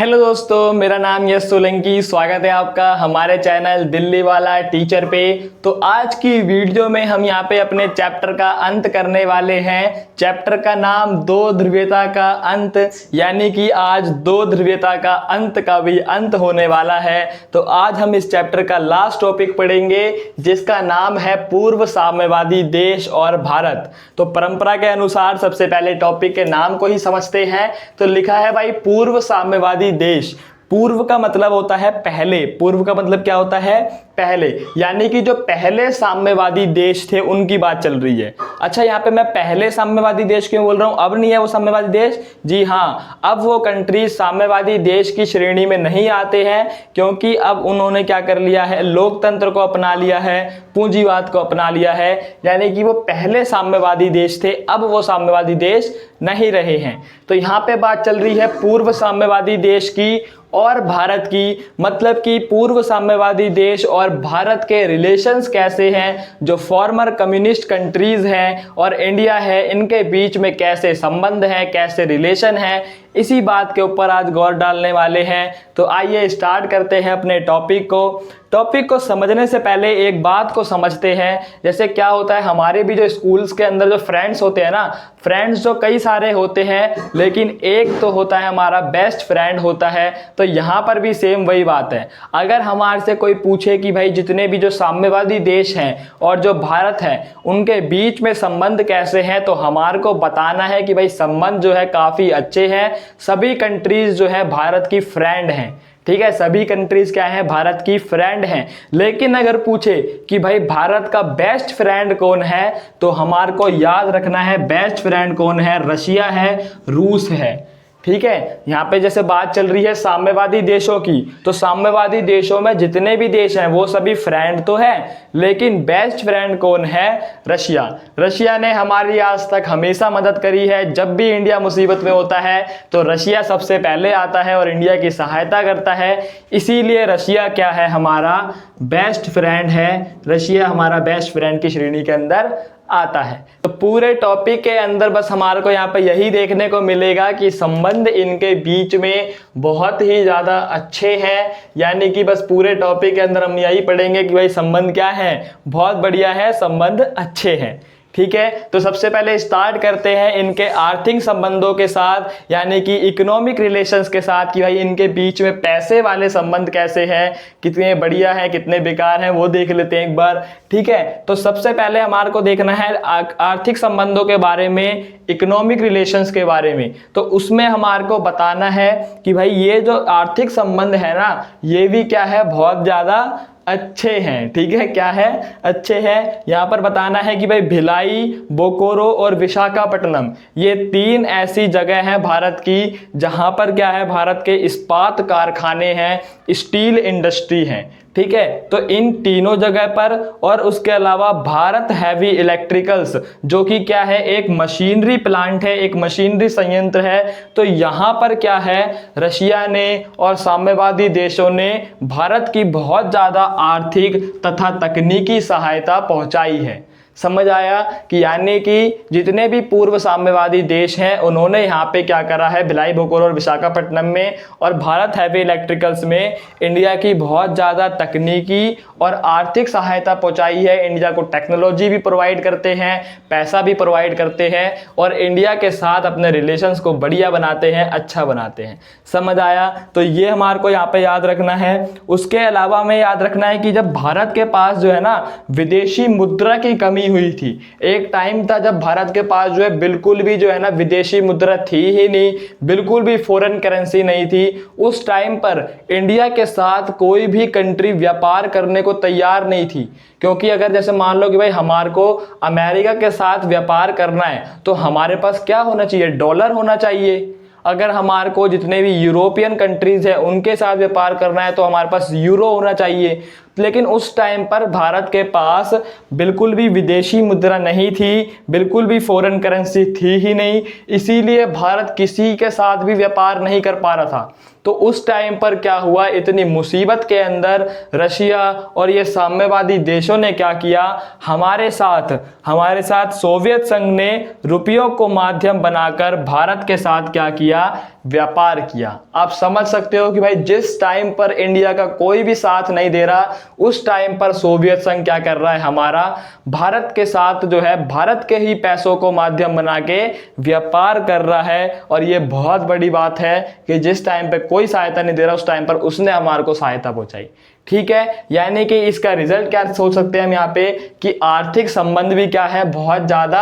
Hello दोस्तों, मेरा नाम यश सोलंकी। स्वागत है आपका हमारे चैनल दिल्ली वाला टीचर पे। तो आज की वीडियो में हम यहाँ पे अपने चैप्टर का अंत करने वाले हैं। चैप्टर का नाम दो ध्रुवीयता का अंत, यानी कि आज दो ध्रुवीयता का अंत का भी अंत होने वाला है। तो आज हम इस चैप्टर का लास्ट टॉपिक पढ़ेंगे जिसका नाम है पूर्व साम्यवादी देश और भारत। तो परंपरा के अनुसार सबसे पहले टॉपिक के नाम को ही समझते हैं। तो लिखा है भाई पूर्व साम्यवादी देश। पूर्व का मतलब होता है पहले। पूर्व का मतलब क्या होता है? पहले, यानी कि जो पहले साम्यवादी देश थे उनकी बात चल रही है। अच्छा, यहाँ पे मैं पहले साम्यवादी देश क्यों बोल रहा हूँ? अब नहीं है वो साम्यवादी देश। जी हाँ, अब वो कंट्री साम्यवादी देश की श्रेणी में नहीं आते हैं, क्योंकि अब उन्होंने क्या कर लिया है? लोकतंत्र को अपना लिया है, पूंजीवाद को अपना लिया है। यानी कि वो पहले साम्यवादी देश थे, अब वो साम्यवादी देश नहीं रहे हैं। तो यहाँ पे बात चल रही है पूर्व साम्यवादी देश की और भारत की। मतलब कि पूर्व साम्यवादी देश और भारत के रिलेशंस कैसे हैं, जो फॉर्मर कम्युनिस्ट कंट्रीज हैं और इंडिया है, इनके बीच में कैसे संबंध है, कैसे रिलेशन है, इसी बात के ऊपर आज गौर डालने वाले हैं। तो आइए स्टार्ट करते हैं अपने टॉपिक को। टॉपिक को समझने से पहले एक बात को समझते हैं। जैसे क्या होता है, हमारे भी जो स्कूल्स के अंदर जो फ्रेंड्स होते हैं ना, फ्रेंड्स जो कई सारे होते हैं, लेकिन एक तो होता है हमारा बेस्ट फ्रेंड होता है। तो यहाँ पर भी सेम वही बात है। अगर हमारे से कोई पूछे कि भाई जितने भी जो साम्यवादी देश हैं और जो भारत है उनके बीच में संबंध कैसे हैं, तो हमारे को बताना है कि भाई संबंध जो है काफ़ी अच्छे हैं। सभी कंट्रीज जो है भारत की फ्रेंड हैं। ठीक है, सभी कंट्रीज क्या है? भारत की फ्रेंड हैं। लेकिन अगर पूछे कि भाई भारत का बेस्ट फ्रेंड कौन है, तो हमारे को याद रखना है बेस्ट फ्रेंड कौन है? रशिया है, रूस है। ठीक है, यहाँ पे जैसे बात चल रही है साम्यवादी देशों की, तो साम्यवादी देशों में जितने भी देश हैं वो सभी फ्रेंड तो है, लेकिन बेस्ट फ्रेंड कौन है? रशिया। रशिया ने हमारी आज तक हमेशा मदद करी है। जब भी इंडिया मुसीबत में होता है तो रशिया सबसे पहले आता है और इंडिया की सहायता करता है। इसीलिए रशिया क्या है? हमारा बेस्ट फ्रेंड है। रशिया हमारा बेस्ट फ्रेंड की श्रेणी के अंदर आता है। तो पूरे टॉपिक के अंदर बस हमारे को यहाँ पे यही देखने को मिलेगा कि संबंध इनके बीच में बहुत ही ज़्यादा अच्छे हैं। यानी कि बस पूरे टॉपिक के अंदर हम यही पढ़ेंगे कि भाई संबंध क्या है? बहुत बढ़िया है, संबंध अच्छे हैं। ठीक है, तो सबसे पहले स्टार्ट करते हैं इनके आर्थिक संबंधों के साथ, यानी कि इकोनॉमिक रिलेशंस के साथ, कि भाई इनके बीच में पैसे वाले संबंध कैसे हैं, कितने बढ़िया हैं, कितने बेकार हैं, वो देख लेते हैं एक बार। ठीक है, तो सबसे पहले हमारे को देखना है आर्थिक संबंधों के बारे में, इकोनॉमिक रिलेशंस के बारे में। तो उसमें हमारे को बताना है कि भाई ये जो आर्थिक संबंध है ना, ये भी क्या है? बहुत ज़्यादा अच्छे हैं। ठीक है, क्या है? अच्छे हैं। यहाँ पर बताना है कि भाई भिलाई, बोकारो और विशाखापट्टनम, ये तीन ऐसी जगह हैं भारत की जहाँ पर क्या है? भारत के इस्पात कारखाने हैं, स्टील इंडस्ट्री है। ठीक है, तो इन तीनों जगह पर, और उसके अलावा भारत हैवी इलेक्ट्रिकल्स, जो कि क्या है? एक मशीनरी प्लांट है, एक मशीनरी संयंत्र है। तो यहाँ पर क्या है? रशिया ने और साम्यवादी देशों ने भारत की बहुत ज़्यादा आर्थिक तथा तकनीकी सहायता पहुँचाई है। समझ आया? कि यानी कि जितने भी पूर्व साम्यवादी देश हैं उन्होंने यहाँ पे क्या करा है? भिलाई, बोकारो और विशाखापट्टनम में और भारत हैवी इलेक्ट्रिकल्स में इंडिया की बहुत ज़्यादा तकनीकी और आर्थिक सहायता पहुँचाई है। इंडिया को टेक्नोलॉजी भी प्रोवाइड करते हैं, पैसा भी प्रोवाइड करते हैं, और इंडिया के साथ अपने रिलेशंस को बढ़िया बनाते हैं, अच्छा बनाते हैं। समझ आया? तो ये हमारे को यहाँ पे याद रखना है। उसके अलावा में याद रखना है कि जब भारत के पास जो है ना विदेशी मुद्रा की कमी हुई थी, एक टाइम था जब भारत के पास जो है बिल्कुल भी जो है ना विदेशी मुद्रा थी ही नहीं, बिल्कुल भी फॉरेन करेंसी नहीं थी। उस टाइम पर इंडिया के साथ कोई भी कंट्री व्यापार करने को तैयार नहीं थी, क्योंकि अगर जैसे मान लो कि भाई हमारे को अमेरिका के साथ व्यापार करना है तो हमारे पास क्या होना चाहिए? डॉलर होना चाहिए। अगर हमारे को जितने भी यूरोपियन कंट्रीज है उनके साथ व्यापार करना है तो हमारे पास यूरो होना चाहिए। लेकिन उस टाइम पर भारत के पास बिल्कुल भी विदेशी मुद्रा नहीं थी, बिल्कुल भी फॉरेन करेंसी थी ही नहीं। इसीलिए भारत किसी के साथ भी व्यापार नहीं कर पा रहा था। तो उस टाइम पर क्या हुआ? इतनी मुसीबत के अंदर रशिया और ये साम्यवादी देशों ने क्या किया? हमारे साथ सोवियत संघ ने रुपयों को माध्यम बनाकर भारत के साथ क्या किया? व्यापार किया। आप समझ सकते हो कि भाई जिस टाइम पर इंडिया का कोई भी साथ नहीं दे रहा, उस टाइम पर सोवियत संघ क्या कर रहा है, हमारा भारत के साथ जो है भारत के ही पैसों को माध्यम बना के व्यापार कर रहा है। और ये बहुत बड़ी बात है कि जिस टाइम पे कोई सहायता नहीं दे रहा, उस टाइम पर उसने हमारे को सहायता पहुंचाई। ठीक है, यानी कि इसका रिजल्ट क्या सोच सकते हैं हम यहाँ पे कि आर्थिक संबंध भी क्या है, बहुत ज्यादा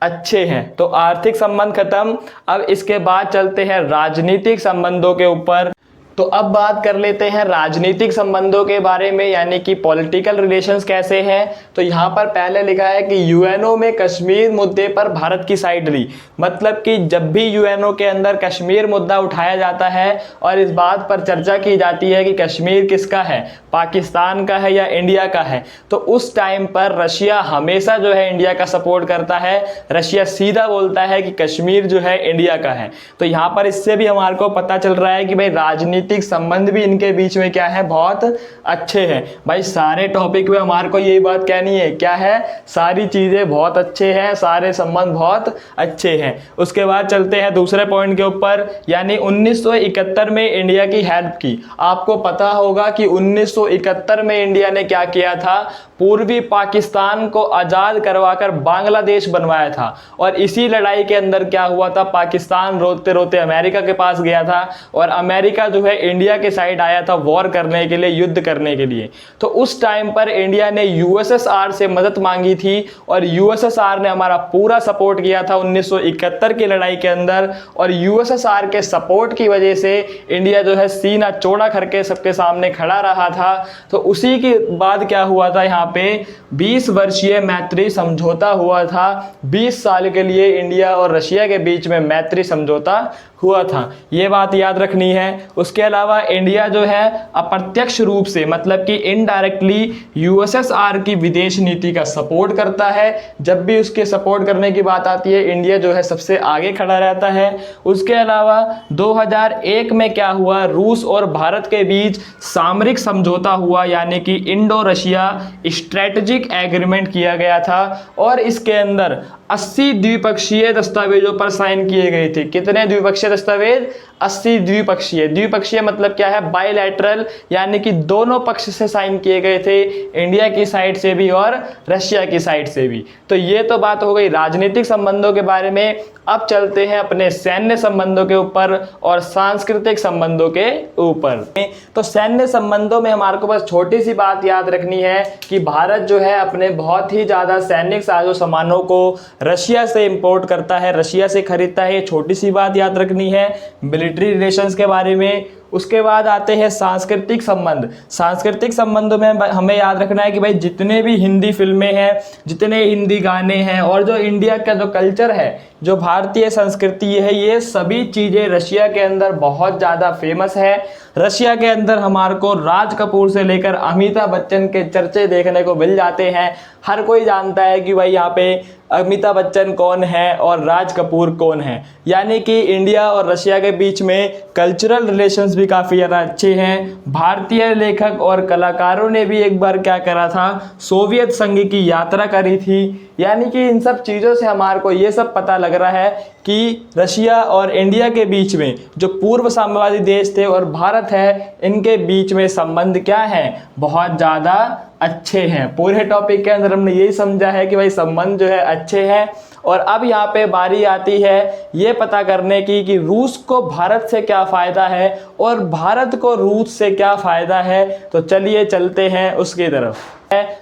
अच्छे हैं। तो आर्थिक संबंध खत्म, अब इसके बाद चलते हैं राजनीतिक संबंधों के ऊपर। तो अब बात कर लेते हैं राजनीतिक संबंधों के बारे में, यानी कि पॉलिटिकल रिलेशंस कैसे हैं। तो यहाँ पर पहले लिखा है कि यूएनओ में कश्मीर मुद्दे पर भारत की साइड ली। मतलब कि जब भी यूएनओ के अंदर कश्मीर मुद्दा उठाया जाता है और इस बात पर चर्चा की जाती है कि कश्मीर किसका है, पाकिस्तान का है या इंडिया का है, तो उस टाइम पर रशिया हमेशा जो है इंडिया का सपोर्ट करता है। रशिया सीधा बोलता है कि कश्मीर जो है इंडिया का है। तो यहाँ पर इससे भी हमारे को पता चल रहा है कि भाई राजनीतिक संबंध भी इनके बीच में क्या है, बहुत अच्छे हैं। भाई सारे टॉपिक में हमारे को यही बात कहनी है, क्या है, सारी चीजें बहुत अच्छे हैं, सारे संबंध बहुत अच्छे हैं। उसके बाद चलते हैं दूसरे पॉइंट के ऊपर, यानी 1971 में इंडिया की हेल्प की। आपको पता होगा कि 1971 में इंडिया ने क्या किया था, पूर्वी पाकिस्तान को आजाद करवाकर बांग्लादेश बनवाया था। और इसी लड़ाई के अंदर क्या हुआ था, पाकिस्तान रोते रोते अमेरिका के पास गया था और अमेरिका जो है इंडिया के साइड आया था वॉर करने के लिए, युद्ध करने के लिए। तो उस टाइम पर इंडिया ने यूएसएसआर से मदद मांगी थी और यूएसएसआर ने हमारा पूरा सपोर्ट किया था 1971 की लड़ाई के अंदर। और यूएसएसआर के सपोर्ट की वजह से इंडिया जो है सीना चौड़ा करके सबके सामने खड़ा रहा था। तो उसी के बाद क्या हुआ था, यहाँ पे 20 वर्षीय मैत्री समझौता हुआ था। 20 साल के लिए इंडिया और रशिया के बीच में मैत्री समझौता हुआ था, ये बात याद रखनी है। उसके अलावा इंडिया जो है अप्रत्यक्ष रूप से, मतलब कि इनडायरेक्टली यूएसएसआर की विदेश नीति का सपोर्ट करता है। जब भी उसके सपोर्ट करने की बात आती है, इंडिया जो है सबसे आगे खड़ा रहता है। उसके अलावा 2001 में क्या हुआ, रूस और भारत के बीच सामरिक समझौता हुआ, यानी कि इंडो रशिया स्ट्रेटेजिक एग्रीमेंट किया गया था। और इसके अंदर 80 द्विपक्षीय दस्तावेजों पर साइन किए गए थे। कितने द्विपक्षीय दस्तावेज, 80 द्विपक्षीय। द्विपक्षीय मतलब क्या है, बायलैटरल, यानी कि दोनों पक्ष से साइन किए गए थे, इंडिया की साइड से भी और रशिया की साइड से भी। तो ये तो बात हो गई राजनीतिक संबंधों के बारे में। अब चलते हैं अपने सैन्य संबंधों के ऊपर और सांस्कृतिक संबंधों के ऊपर। तो सैन्य संबंधों में हमारे को बस छोटी सी बात याद रखनी है कि भारत जो है अपने बहुत ही ज्यादा सैनिक साजो सामानों को रशिया से इंपोर्ट करता है, रशिया से खरीदता है। छोटी सी बात याद रखनी है मिलिट्री रिलेशंस के बारे में। उसके बाद आते हैं सांस्कृतिक संबंध। सांस्कृतिक संबंधों में हमें याद रखना है कि भाई जितने भी हिंदी फिल्में हैं, जितने हिंदी गाने हैं और जो इंडिया का जो कल्चर है, जो भारतीय संस्कृति है, ये सभी चीज़ें रशिया के अंदर बहुत ज़्यादा फेमस है। रशिया के अंदर हमारे को राज कपूर से लेकर अमिताभ बच्चन के चर्चे देखने को मिल जाते हैं। हर कोई जानता है कि भाई यहाँ पे अमिताभ बच्चन कौन है और राज कपूर कौन है। यानी कि इंडिया और रशिया के बीच में कल्चरल रिलेशंस भी काफ़ी ज़्यादा अच्छे हैं। भारतीय लेखक और कलाकारों ने भी एक बार क्या करा था, सोवियत संघ की यात्रा करी थी। यानी कि इन सब चीज़ों से हमारे को ये सब पता लग रहा है कि रशिया और इंडिया के बीच में जो पूर्व साम्यवादी देश थे और भारत है, इनके बीच में संबंध क्या है, बहुत ज़्यादा अच्छे हैं। पूरे टॉपिक के अंदर हमने यही समझा है कि भाई संबंध जो है अच्छे हैं। और अब यहाँ पे बारी आती है ये पता करने की कि रूस को भारत से क्या फ़ायदा है और भारत को रूस से क्या फ़ायदा है। तो चलिए चलते हैं उसकी तरफ।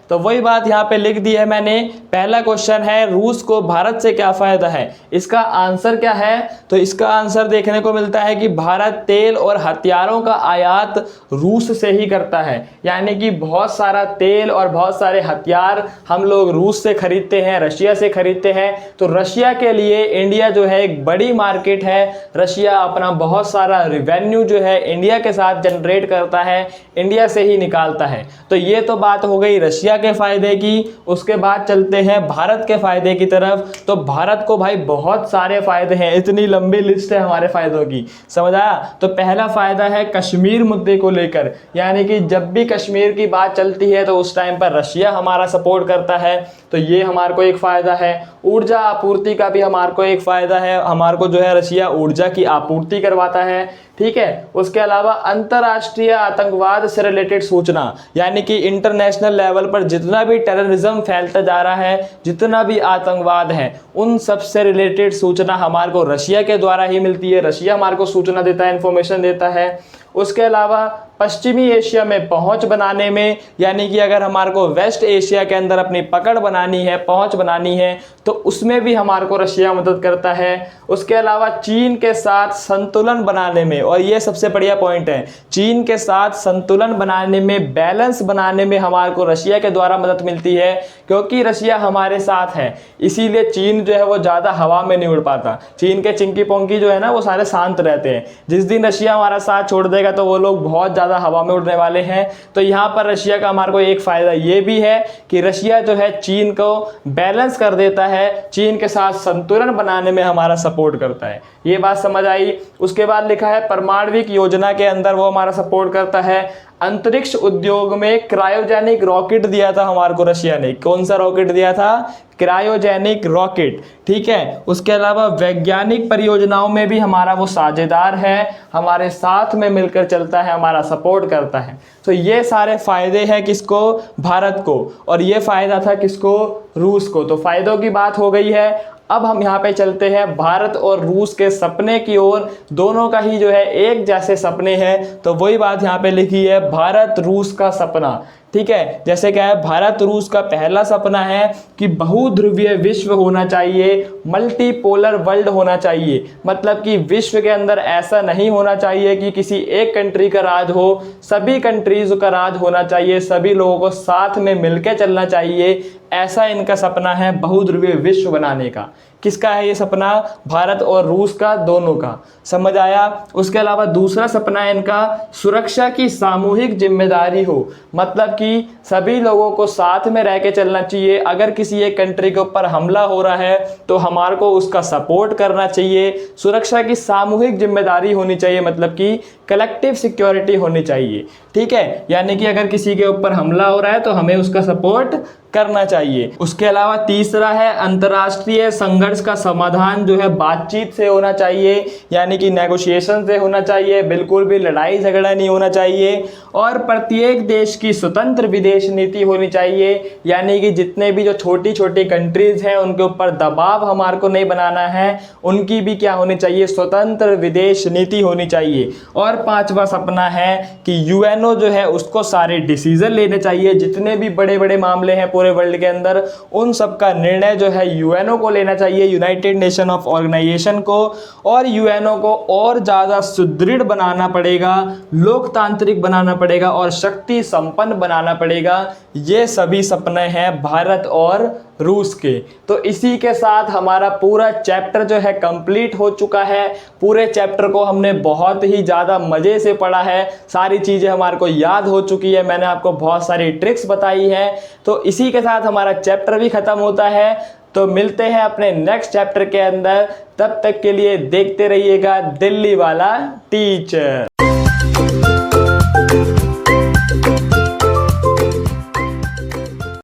तो वही बात यहाँ पे लिख दी है मैंने। पहला क्वेश्चन है रूस को भारत से क्या फायदा है, इसका आंसर क्या है। तो इसका आंसर देखने को मिलता है कि भारत तेल और हथियारों का आयात रूस से ही करता है। यानी कि बहुत सारा तेल और बहुत सारे हथियार हम लोग रूस से खरीदते हैं, रशिया से खरीदते हैं। तो रशिया के लिए इंडिया जो है एक बड़ी मार्केट है। रशिया अपना बहुत सारा रिवेन्यू जो है इंडिया के साथ जनरेट करता है, इंडिया से ही निकालता है। तो ये तो बात हो गई रशिया के फायदे की। उसके बाद चलते हैं भारत के फायदे की तरफ। तो भारत को भाई बहुत सारे फायदे हैं, इतनी लंबी लिस्ट है हमारे फायदों की, समझ आया। तो पहला फायदा है कश्मीर मुद्दे को लेकर, यानी कि जब भी कश्मीर की बात चलती है तो उस टाइम पर रशिया हमारा सपोर्ट करता है। तो ये हमारे को एक फायदा है। ऊर्जा आपूर्ति का भी हमारे को एक फायदा है, हमारे को जो है रशिया ऊर्जा की आपूर्ति करवाता है। ठीक है, उसके अलावा अंतरराष्ट्रीय आतंकवाद से रिलेटेड सूचना, यानी कि इंटरनेशनल लेवल पर जितना भी टेररिज्म फैलता जा रहा है, जितना भी आतंकवाद है, उन सब से रिलेटेड सूचना हमारे को रशिया के द्वारा ही मिलती है। रशिया हमारे को सूचना देता है, इंफॉर्मेशन देता है। उसके अलावा पश्चिमी एशिया में पहुंच बनाने में, यानी कि अगर हमारे को वेस्ट एशिया के अंदर अपनी पकड़ बनानी है, पहुंच बनानी है, तो उसमें भी हमारे को रशिया मदद करता है। उसके अलावा चीन के साथ संतुलन बनाने में, और ये सबसे बढ़िया पॉइंट है, चीन के साथ संतुलन बनाने में, बैलेंस बनाने में हमारे को रशिया के द्वारा मदद मिलती है, क्योंकि रशिया हमारे साथ है, इसीलिए चीन जो है वो ज़्यादा हवा में नहीं उड़ पाता। चीन के चिंकी पोंकी जो है ना, वो सारे शांत रहते हैं। जिस दिन रशिया हमारा साथ छोड़ देगा तो वो लोग बहुत ज़्यादा हवा में उड़ने वाले हैं। तो यहाँ पर रशिया का हमारे को एक फ़ायदा ये भी है कि रशिया जो है चीन को बैलेंस कर देता है, चीन के साथ संतुलन बनाने में हमारा सपोर्ट करता है। ये बात समझ आई। उसके बाद लिखा है परमाणविक योजना के अंदर वो हमारा सपोर्ट करता है। अंतरिक्ष उद्योग में क्रायोजेनिक रॉकेट दिया था हमारे को रशिया ने। कौन सा रॉकेट दिया था? Cryogenic rocket. ठीक है, उसके अलावा वैज्ञानिक परियोजनाओं में भी हमारा वो साझेदार है, हमारे साथ में मिलकर चलता है, हमारा सपोर्ट करता है। तो ये सारे फायदे हैं किसको? भारत को। और ये फायदा था किसको? रूस को। तो फायदों की बात हो गई है। अब हम यहाँ पे चलते हैं भारत और रूस के सपने की ओर। दोनों का ही जो है एक जैसे सपने हैं, तो वही बात यहाँ पे लिखी है, भारत रूस का सपना। ठीक है, जैसे क्या है, भारत रूस का पहला सपना है कि बहुध्रुवीय विश्व होना चाहिए, मल्टीपोलर वर्ल्ड होना चाहिए। मतलब कि विश्व के अंदर ऐसा नहीं होना चाहिए कि किसी एक कंट्री का राज हो, सभी कंट्रीज का राज होना चाहिए, सभी लोगों को साथ में मिलकर चलना चाहिए। ऐसा इनका सपना है बहुध्रुवीय विश्व बनाने का। किसका है ये सपना? भारत और रूस का, दोनों का। समझ आया? उसके अलावा दूसरा सपना है इनका, सुरक्षा की सामूहिक जिम्मेदारी हो। मतलब कि सभी लोगों को साथ में रह के चलना चाहिए। अगर किसी एक कंट्री के ऊपर हमला हो रहा है तो हमारे को उसका सपोर्ट करना चाहिए। सुरक्षा की सामूहिक जिम्मेदारी होनी चाहिए, मतलब कि कलेक्टिव सिक्योरिटी होनी चाहिए। ठीक है, यानी कि अगर किसी के ऊपर हमला हो रहा है तो हमें उसका सपोर्ट करना चाहिए। उसके अलावा तीसरा है अंतर्राष्ट्रीय संघर्ष का समाधान जो है बातचीत से होना चाहिए, यानी कि नेगोशिएशन से होना चाहिए, बिल्कुल भी लड़ाई झगड़ा नहीं होना चाहिए। और प्रत्येक देश की स्वतंत्र विदेश नीति होनी चाहिए, यानी कि जितने भी जो छोटी छोटी कंट्रीज हैं उनके ऊपर दबाव हमारे को नहीं बनाना है, उनकी भी क्या होनी चाहिए? स्वतंत्र विदेश नीति होनी चाहिए। और पांचवा सपना है कि यूएनओ जो है उसको सारे डिसीजन लेने चाहिए, जितने भी बड़े बड़े मामले हैं पूरे वर्ल्ड के अंदर, उन सब का निर्णय जो है यूएनओ को लेना चाहिए, यूनाइटेड नेशन ऑफ ऑर्गेनाइजेशन को। और यूएनओ को और ज़्यादा सुदृढ़ बनाना पड़ेगा, लोकतांत्रिक बनाना पड़ेगा और शक्ति संपन्न बनाना पड़ेगा। ये सभी सपने हैं भारत और रूस के। तो इसी के साथ हमारा पूरा चैप्टर जो है कंप्लीट हो चुका है। पूरे चैप्टर को हमने बहुत ही ज़्यादा मज़े से पढ़ा है, सारी चीज़ें हमारे को याद हो चुकी है, मैंने आपको बहुत सारी ट्रिक्स बताई हैं। तो इसी के साथ हमारा चैप्टर भी ख़त्म होता है। तो मिलते हैं अपने नेक्स्ट चैप्टर के अंदर, तब तक के लिए देखते रहिएगा दिल्ली वाला टीचर।